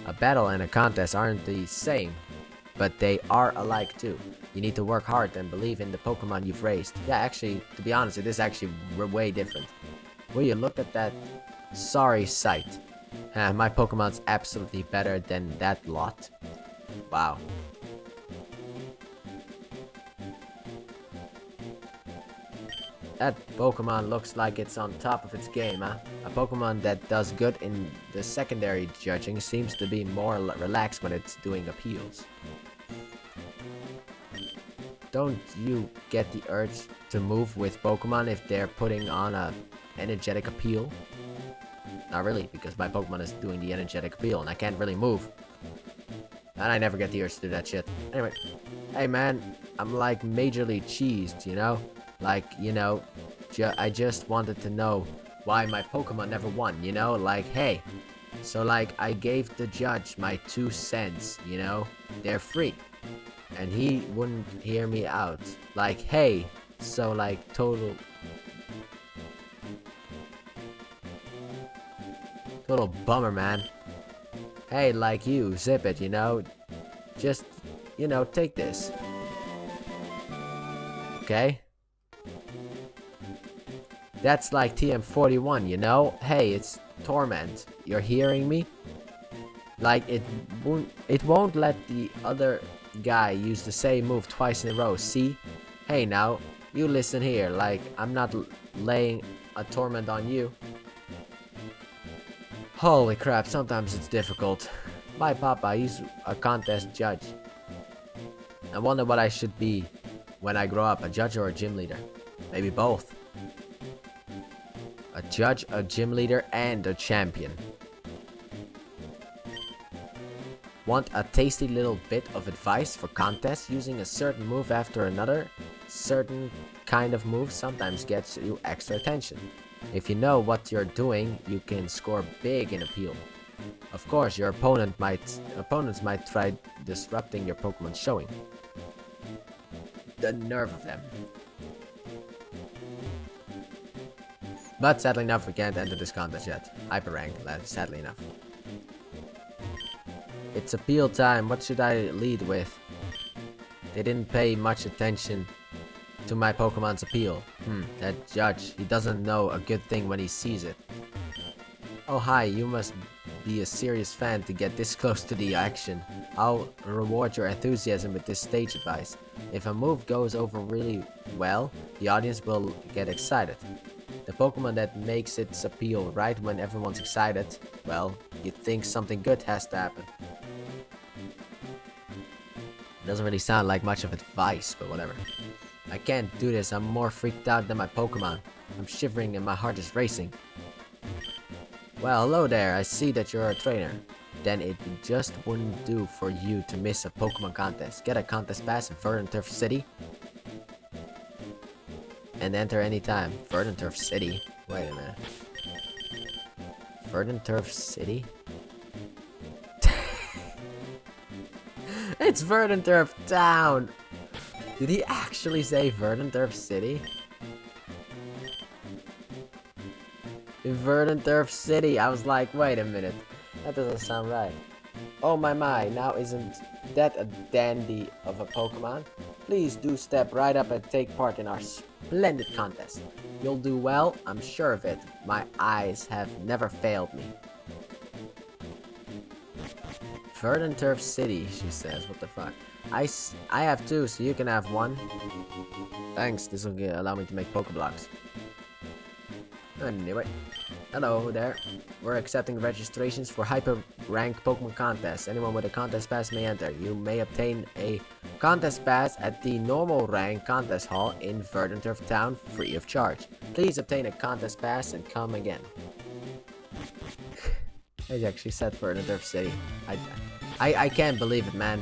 A battle and a contest aren't the same, but they are alike too. You need to work hard and believe in the Pokemon you've raised. Yeah, actually, to be honest, it is actually way different. Will you look at that sorry sight? My Pokemon's absolutely better than that lot. Wow. That Pokemon looks like it's on top of its game, huh? A Pokemon that does good in the secondary judging seems to be more relaxed when it's doing appeals. Don't you get the urge to move with Pokemon if they're putting on a energetic appeal? Not really, because my Pokemon is doing the energetic appeal and I can't really move. And I never get the urge to do that shit. Anyway, hey man, I'm like majorly cheesed, you know? Like, you know, I just wanted to know why my Pokemon never won, you know? Like, hey, so like I gave the judge my 2 cents, you know? They're free. And he wouldn't hear me out. Like, hey, so like total bummer, man. Hey, like you, zip it, you know? Just, you know, take this. Okay? That's like TM41, you know? Hey, it's Torment. You're hearing me? Like, it won't let the other guy use the same move twice in a row, see? Hey now, you listen here, like, I'm not laying a torment on you. Holy crap, sometimes it's difficult. My papa, he's a contest judge. I wonder what I should be when I grow up, a judge or a gym leader? Maybe both. A judge, a gym leader, and a champion. Want a tasty little bit of advice for contests? Using a certain move after another certain kind of move sometimes gets you extra attention. If you know what you're doing, you can score big in appeal. Of course, your opponents might try disrupting your Pokemon's showing. The nerve of them. But sadly enough, we can't enter this contest yet. Hyper rank, sadly enough. It's appeal time. What should I lead with? They didn't pay much attention to my Pokemon's appeal. That judge, he doesn't know a good thing when he sees it. Oh hi, you must be a serious fan to get this close to the action. I'll reward your enthusiasm with this stage advice. If a move goes over really well, the audience will get excited. The Pokemon that makes its appeal right when everyone's excited, well, you think something good has to happen. Doesn't really sound like much of advice, but whatever. I can't do this, I'm more freaked out than my Pokemon. I'm shivering and my heart is racing. Well, hello there, I see that you're a trainer. Then it just wouldn't do for you to miss a Pokemon contest. Get a contest pass in Verdanturf City and enter anytime. Verdanturf City? Wait a minute. Verdanturf City? It's Verdanturf Town! Did he actually say Verdanturf City? Verdanturf City. I was like, wait a minute. That doesn't sound right. Oh my, now isn't that a dandy of a Pokemon? Please do step right up and take part in our splendid contest. You'll do well, I'm sure of it. My eyes have never failed me. Verdanturf City, she says. What the fuck? I have 2, so you can have 1. Thanks, this will allow me to make Pokeblocks. Anyway, hello there. We're accepting registrations for Hyper Rank Pokemon contests. Anyone with a contest pass may enter. You may obtain a contest pass at the normal rank contest hall in Verdanturf Town free of charge. Please obtain a contest pass and come again. They actually said Verdanturf City. I can't believe it, man.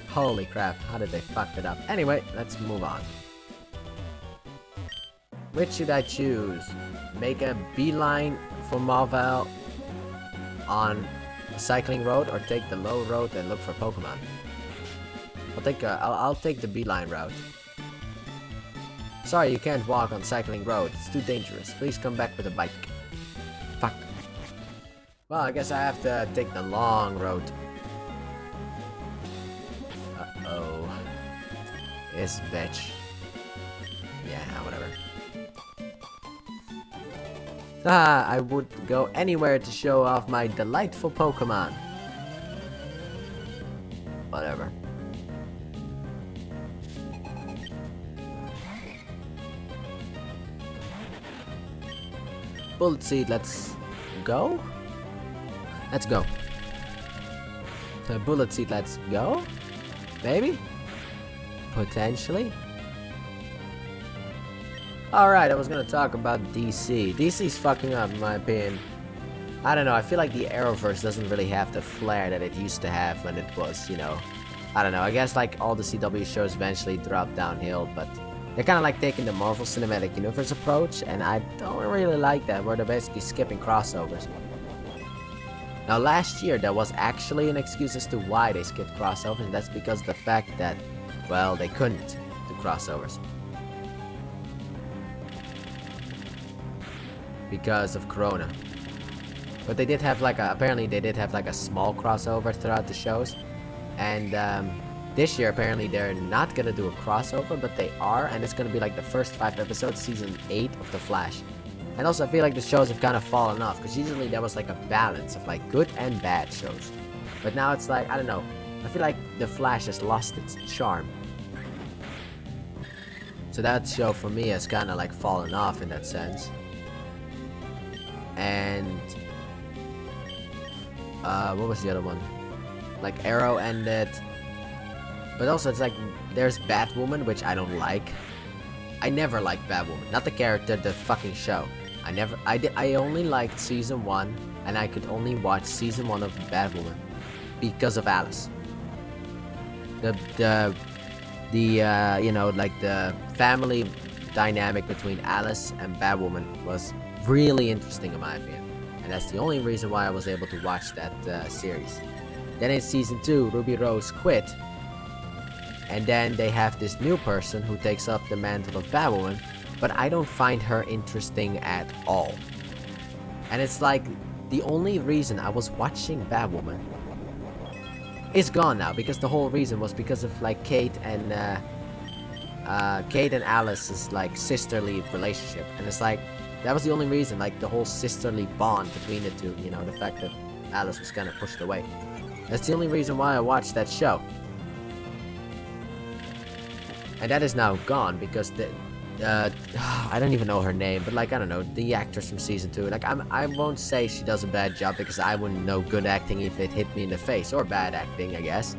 Holy crap, how did they fuck it up? Anyway, let's move on. Which should I choose? Make a beeline for Marvel on the cycling road, or take the low road and look for Pokemon? I'll take the beeline route. Sorry, you can't walk on cycling road. It's too dangerous. Please come back with a bike. Fuck. Well, I guess I have to take the long road. Uh-oh. This bitch. Yeah, whatever. I would go anywhere to show off my delightful Pokemon. Whatever. Bullet Seed, let's go? Let's go. Bullet Seed, let's go? Maybe? Potentially? Alright, I was gonna talk about DC. DC's fucking up, in my opinion. I don't know, I feel like the Arrowverse doesn't really have the flair that it used to have when it was, you know... I don't know, I guess like all the CW shows eventually drop downhill, but... They're kind of like taking the Marvel Cinematic Universe approach, and I don't really like that, where they're basically skipping crossovers. Now last year, there was actually an excuse as to why they skipped crossovers, and that's because of the fact that, well, they couldn't do crossovers. Because of Corona. But they did have like a, apparently they did have like a small crossover throughout the shows. And this year apparently they're not gonna do a crossover, but they are, and it's gonna be like the first 5 episodes, season 8 of The Flash. And also I feel like the shows have kind of fallen off, because usually there was like a balance of like good and bad shows. But now it's like, I don't know, I feel like The Flash has lost its charm. So that show for me has kind of like fallen off in that sense. And what was the other one? Like Arrow ended, but also it's like there's Batwoman, which I don't like. I never liked Batwoman, not the character, the fucking show. I only liked season 1, and I could only watch season 1 of Batwoman because of Alice. The you know, like the family dynamic between Alice and Batwoman was really interesting in my opinion, and that's the only reason why I was able to watch that series. Then in season 2, Ruby Rose quit, and then they have this new person who takes up the mantle of Batwoman, but I don't find her interesting at all. And it's like the only reason I was watching Batwoman is gone now, because the whole reason was because of like Kate and Alice's like sisterly relationship, and it's like that was the only reason, like the whole sisterly bond between the two, you know, the fact that Alice was kind of pushed away. That's the only reason why I watched that show. And that is now gone because the I don't even know her name, but like I don't know, the actress from season 2. Like I won't say she does a bad job, because I wouldn't know good acting if it hit me in the face, or bad acting, I guess.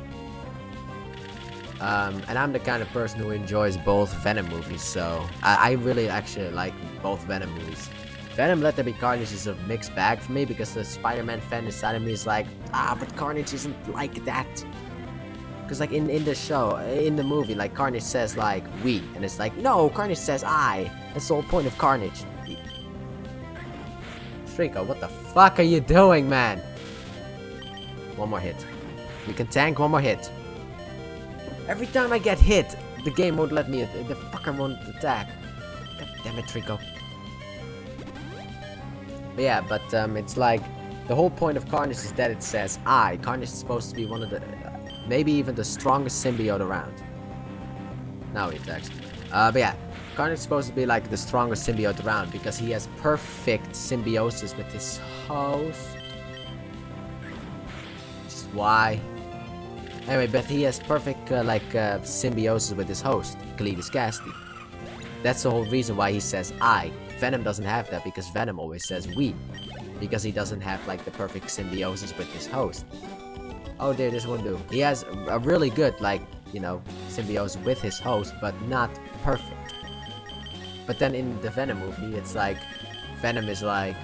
And I'm the kind of person who enjoys both Venom movies, so I really actually like both Venom movies. Venom Let There Be Carnage is a mixed bag for me, because the Spider-Man fan inside of me is like, but Carnage isn't like that. Because like in the show, in the movie, like Carnage says like, we, and it's like, no, Carnage says I. That's the whole point of Carnage. Trico, what the fuck are you doing, man? One more hit. You can tank one more hit. Every time I get hit, the game won't let me, the fucker won't attack. God damn it, Trico. But yeah, but it's like, the whole point of Carnage is that it says I. Carnage is supposed to be one of the, maybe even the strongest symbiote around. Now he attacks. But yeah, Carnage is supposed to be like the strongest symbiote around, because he has perfect symbiosis with his host. Which is why. Anyway, but he has perfect symbiosis with his host, Cletus Cassidy. That's the whole reason why he says I. Venom doesn't have that, because Venom always says we. Because he doesn't have like the perfect symbiosis with his host. Oh dear, this one do. He has a really good, like, you know, symbiosis with his host, but not perfect. But then in the Venom movie, it's like, Venom is like,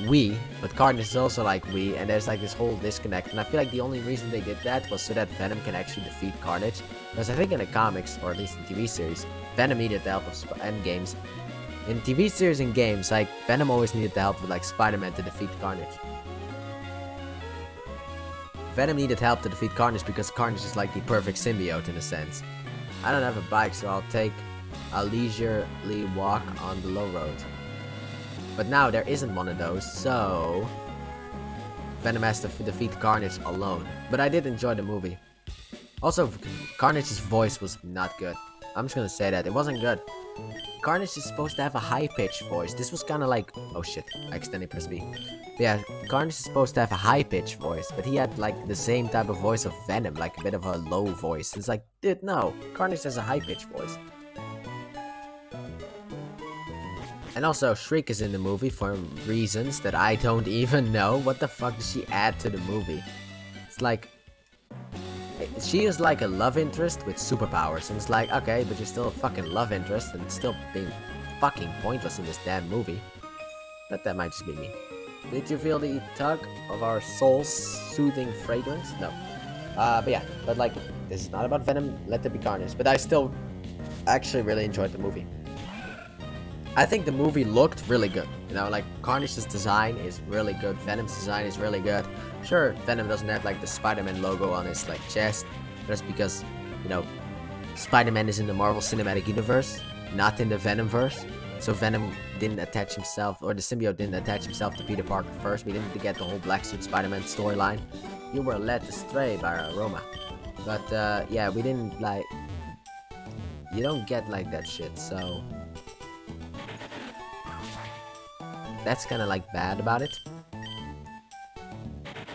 we, but Carnage is also like we, and there's like this whole disconnect, and I feel like the only reason they did that was so that Venom can actually defeat Carnage. Because I think in the comics, or at least in TV series, Venom needed the help of games. In TV series and games, like, Venom always needed the help of like Spider-Man to defeat Carnage. Venom needed help to defeat Carnage because Carnage is like the perfect symbiote in a sense. I don't have a bike, so I'll take a leisurely walk on the low road. But now there isn't one of those, so Venom has to defeat Carnage alone. But I did enjoy the movie. Also, Carnage's voice was not good. I'm just gonna say that. It wasn't good. Carnage is supposed to have a high-pitched voice. This was kind of like... Oh shit, I accidentally pressed B. But yeah, Carnage is supposed to have a high-pitched voice, but he had like the same type of voice of Venom, like a bit of a low voice. It's like, dude, no. Carnage has a high-pitched voice. And also, Shriek is in the movie for reasons that I don't even know. What the fuck does she add to the movie? It's like... She is like a love interest with superpowers, and it's like, okay, but you're still a fucking love interest, and it's still being fucking pointless in this damn movie. But that might just be me. Did you feel the tug of our soul's soothing fragrance? No. But yeah, but like, this is not about Venom, let there be Carnage. But I still actually really enjoyed the movie. I think the movie looked really good. You know, like, Carnage's design is really good, Venom's design is really good. Sure, Venom doesn't have, like, the Spider-Man logo on his, like, chest. That's because, you know, Spider-Man is in the Marvel Cinematic Universe, not in the Venomverse. So Venom didn't attach himself, or the symbiote didn't attach himself to Peter Parker first. We didn't get the whole Black Suit Spider-Man storyline. You were led astray by our aroma. But, yeah, we didn't, like... You don't get, like, that shit, so... That's kind of like bad about it.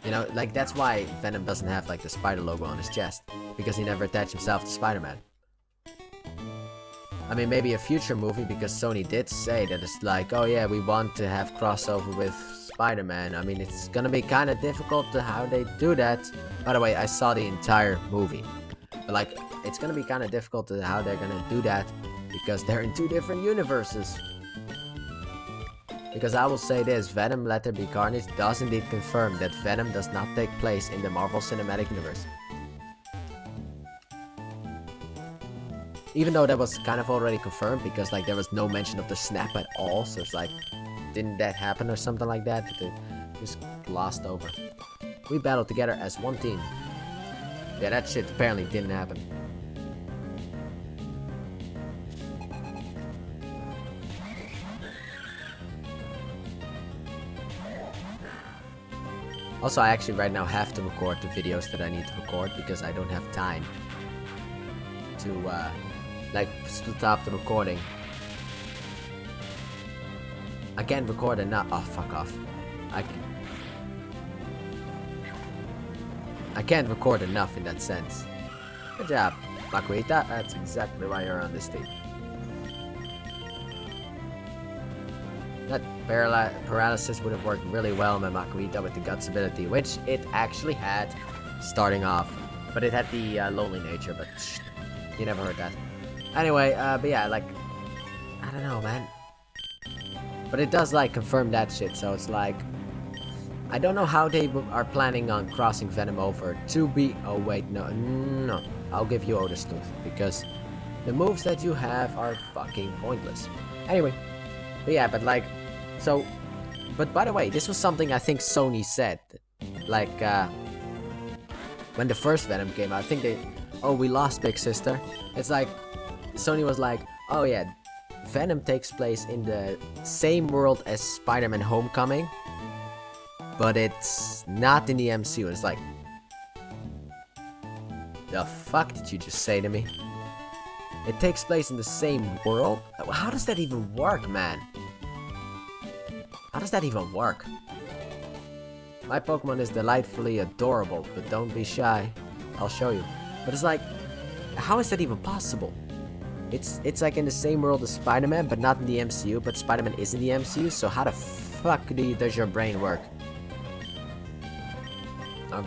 You know, like that's why Venom doesn't have like the spider logo on his chest. Because he never attached himself to Spider-Man. I mean, maybe a future movie, because Sony did say that it's like, oh yeah, we want to have crossover with Spider-Man. I mean, it's gonna be kind of difficult to how they do that. By the way, I saw the entire movie. But like, it's gonna be kind of difficult to how they're gonna do that. Because they're in two different universes. Because I will say this, Venom Let There Be Carnage does indeed confirm that Venom does not take place in the Marvel Cinematic Universe. Even though that was kind of already confirmed, because like there was no mention of the snap at all, so it's like, didn't that happen or something like that? It just glossed over. We battled together as one team. Yeah, that shit apparently didn't happen. Also, I actually right now have to record the videos that I need to record because I don't have time to, like, split up the recording. I can't record enough. Oh, fuck off. I can't record enough in that sense. Good job, Makuita. That's exactly why you're on this team. That paralysis would have worked really well on my Makuita with the guts ability, which it actually had starting off. But it had the lonely nature, but you never heard that. Anyway, but yeah, like, I don't know, man. But it does, like, confirm that shit, so it's like, I don't know how they are planning on crossing Venom over to be... Oh, wait, no. I'll give you Otis Tooth, because the moves that you have are fucking pointless. Anyway, but yeah, but like, so, but by the way, this was something I think Sony said, like, when the first Venom came out. I think they, oh, we lost Big Sister. It's like, Sony was like, oh yeah, Venom takes place in the same world as Spider-Man Homecoming, but it's not in the MCU. It's like, the fuck did you just say to me? It takes place in the same world? How does that even work, man? How does that even work? My Pokemon is delightfully adorable, but don't be shy. I'll show you. But it's like, how is that even possible? It's like in the same world as Spider-Man, but not in the MCU, but Spider-Man is in the MCU, so how the fuck does your brain work?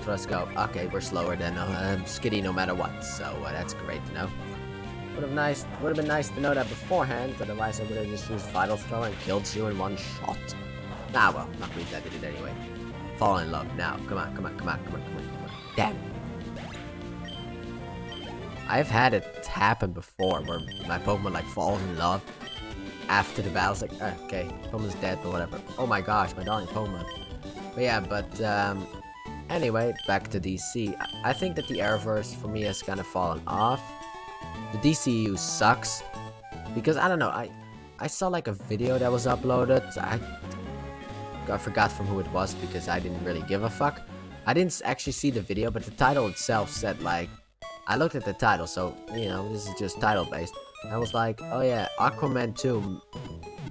Let's go. Okay, we're slower than Skitty no matter what, so that's great to know. Would have been nice to know that beforehand, otherwise I would have just used Vital Throw and killed you in one shot. Nah, well, not really, that did it anyway. Fall in love now. Come on. Damn. I've had it happen before where my Pokemon like falls in love after the battle. It's like, okay, Pokemon's dead, but whatever. Oh my gosh, my darling Pokemon. But yeah, anyway, back to DC. I think that the Arrowverse for me has kind of fallen off. The DCU sucks because I don't know. I saw like a video that was uploaded. I forgot from who it was because I didn't really give a fuck. I didn't actually see the video, but the title itself said like, I looked at the title, so you know this is just title based. I was like, oh yeah, Aquaman 2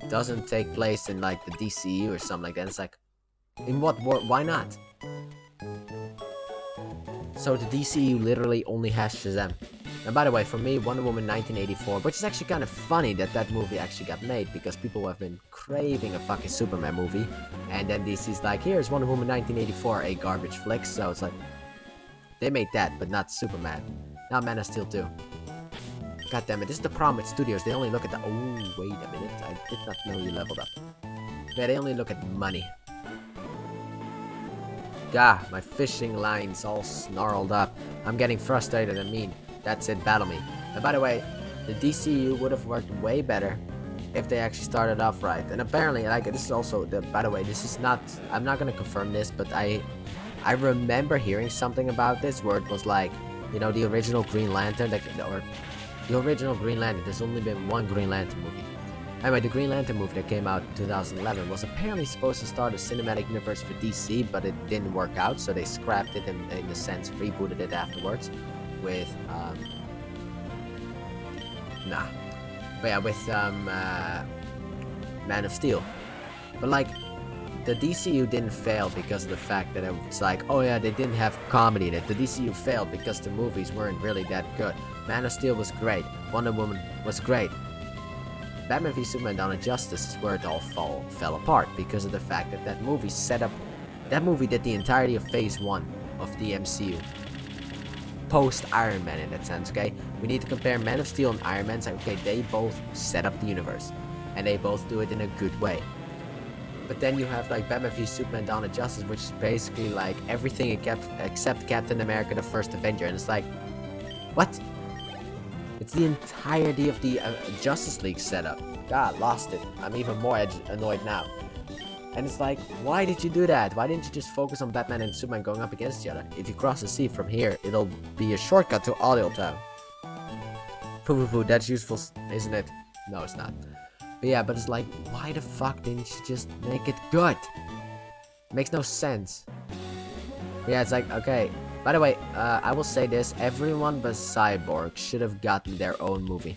doesn't take place in like the DCU or something like that. It's like, in what world? Why not? So the DCU literally only has Shazam. And by the way, for me, Wonder Woman 1984, which is actually kind of funny that that movie actually got made, because people have been craving a fucking Superman movie, and then DC's like, here's Wonder Woman 1984, a garbage flick, so it's like, they made that, but not Superman. Now Man of Steel 2. God damn it, this is the problem with studios, they only look at the, oh, wait a minute, I did not know you leveled up. Yeah, they only look at money. Gah, my fishing line's all snarled up. I'm getting frustrated and mean. That's it, battle me. And by the way, the DCU would have worked way better if they actually started off right. And apparently, like, this is also, by the way, this is not, I'm not gonna confirm this, but I remember hearing something about this where it was like, you know, the original Green Lantern, or the original Green Lantern, there's only been one Green Lantern movie. Anyway, the Green Lantern movie that came out in 2011 was apparently supposed to start a cinematic universe for DC, but it didn't work out, so they scrapped it and, in a sense, rebooted it afterwards with, Man of Steel. But, like, the DCU didn't fail because of the fact that it's like, oh yeah, they didn't have comedy in it. The DCU failed because the movies weren't really that good. Man of Steel was great. Wonder Woman was great. Batman v Superman: Dawn of Justice is where it all fell apart because of the fact that that movie did the entirety of Phase 1 of the MCU. Post Iron Man in that sense, okay? We need to compare Man of Steel and Iron Man and say, okay, they both set up the universe. And they both do it in a good way. But then you have like Batman v Superman: Dawn of Justice, which is basically like everything except Captain America the First Avenger. And it's like, what? It's the entirety of the Justice League setup. God, lost it. I'm even more annoyed now. And it's like, why did you do that? Why didn't you just focus on Batman and Superman going up against each other? If you cross the sea from here, it'll be a shortcut to Audio Town. Foo, that's useful, isn't it? No, it's not. But yeah, but it's like, why the fuck didn't you just make it good? Makes no sense. But yeah, it's like, okay. By the way, I will say this, everyone but Cyborg should have gotten their own movie.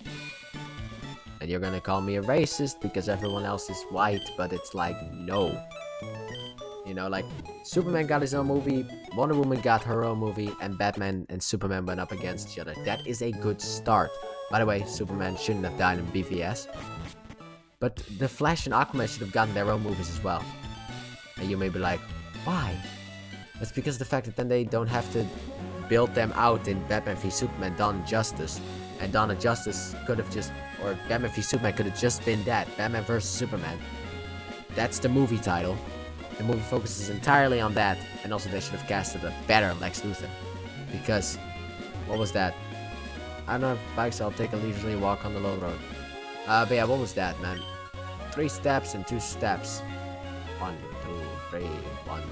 And you're gonna call me a racist because everyone else is white, but it's like, no. You know, like, Superman got his own movie, Wonder Woman got her own movie, and Batman and Superman went up against each other. That is a good start. By the way, Superman shouldn't have died in BVS. But The Flash and Aquaman should have gotten their own movies as well. And you may be like, why? That's because of the fact that then they don't have to build them out in Batman v Superman: Dawn of Justice. And Dawn of Justice could have just, or Batman v Superman could have just been that, Batman vs Superman. That's the movie title. The movie focuses entirely on that, and also they should have casted a better Lex Luthor. Because, what was that? I don't have bikes, so I'll take a leisurely walk on the low road. But yeah, what was that, man? 3 steps and 2 steps. 1, 2, 3, 1.